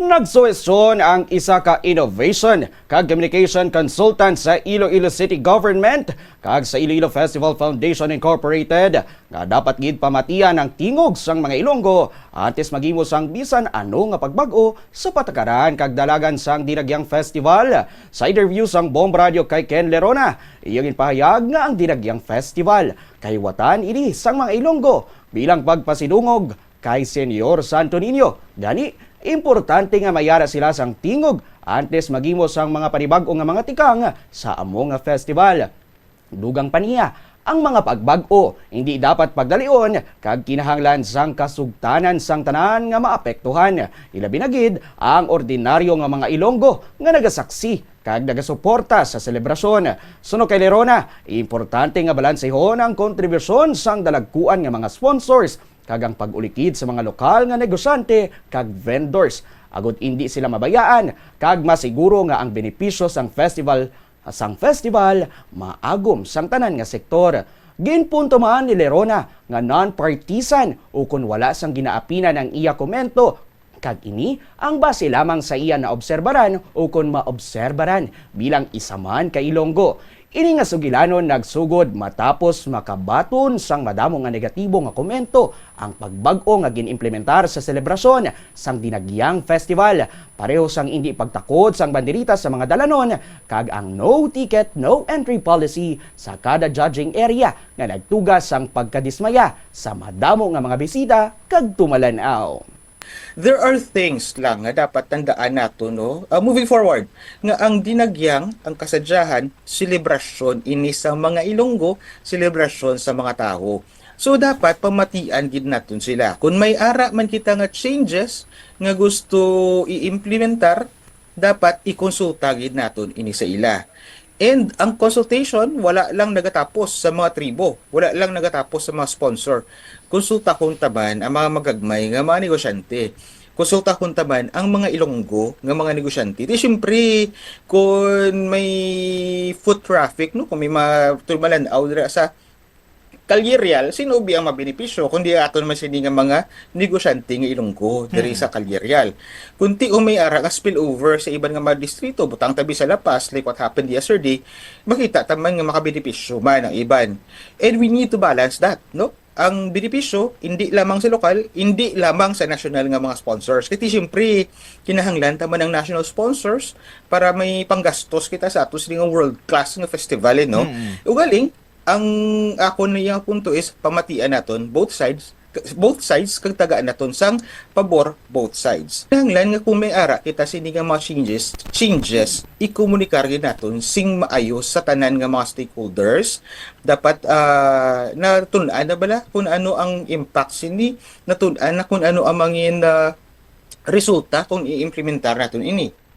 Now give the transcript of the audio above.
Nagsuwestyon ang isa ka innovation kag communication consultant sa Iloilo City Government kag sa Iloilo Festival Foundation Incorporated nga dapat gid pamatian ang tingog sang mga Ilonggo antes maghimo sang bisan ano nga pagbag-o sa patakaran kag dalagan sang Dinagyang Festival. Sa interview sang Bomb Radio kay Ken Lerona, iyang ipahayag nga ang Dinagyang Festival kay watan ini sang mga Ilonggo bilang pagpasidungog kay Senyor Santo Niño. Gani importante nga mayara sila sang tingog antes maghimo sang mga panibag-o nga mga tikang sa amo nga festival. Dugang pa niya, ang mga pagbag-o hindi dapat pagdalion kag kinahanglan sang kasugtanan sang tanan nga maapektuhan. Ilabi na gid ang ordinaryo nga mga Ilonggo nga nagasaksi kag nagasuporta sa selebrasyon. Suno kay Lerona, importante nga balansehon ang kontribusyon sang dalagkuan nga mga sponsors kag ang pag-ulikid sa mga lokal nga negosyante kag vendors. Agud hindi sila mabayaan kag masiguro nga ang benepisyo sang festival maagom sang tanan nga sektor. Ginpunto man ni Lerona nga non-partisan o kun wala sang ginaapinan ang iya komento kag ini ang base lamang sa iya na obserbaran o kun maobserbaran bilang isa man ka Ilonggo. Ini nga sugilanon nagsugod matapos makabaton sang madamo nga negatibo nga komento ang pagbag-o nga ginimplementar sa selebrasyon sang Dinagyang Festival. Pareho sang hindi pagtakod sang banderita sa mga dalanon kag ang no ticket, no entry policy sa kada judging area nga nagtugas sang pagkadismaya sa madamo nga mga bisita kag tumalanaw. There are things lang nga dapat tandaan nato no moving forward nga ang dinagyang ang kasadyahan selebrasyon ini sa mga Ilonggo, selebrasyon sa mga tao. So dapat pamatian gid naton sila. Kung may ara man kita nga changes nga gusto i-implementar, dapat ikonsulta gid naton ini sa ila. And ang consultation, wala lang nagatapos sa mga tribo. Wala lang nagatapos sa mga sponsor. Konsulta kung taban ang mga magagmay nga mga negosyante. Konsulta kung taban ang mga Ilonggo nga mga negosyante. Di syempre, kung may foot traffic, no? Kung may mga tumalanaw sa Kalyerial, sino bi ang mabenepisyo kundi aton man sini nga mga negosyante nga Ilonggo diri sa Kalyerial. Kunti o may ara nga spillover sa iban nga mga distrito butang tabi sa lapas like what happened yesterday, makita taman nga makabenepisyo man ang iban. And we need to balance that, no? Ang benepisyo hindi lamang sa lokal, hindi lamang sa national nga mga sponsors. Kasi siyempre, kinahanglan taman ng national sponsors para may panggastos kita sa atos nga world class nga festival, no? Ugaling ang ako na yung punto is pamatian naton both sides kag tagaan naton sang pabor both sides. Kinahanglan nga kung may ara kita sini nga mga changes ikomunikar gid naton sing maayos sa tanan nga mga stakeholders. Dapat natun-an na bala kung ano ang impact sini, natun-an na kung ano ang mga resulta kung i-implementar naton ini.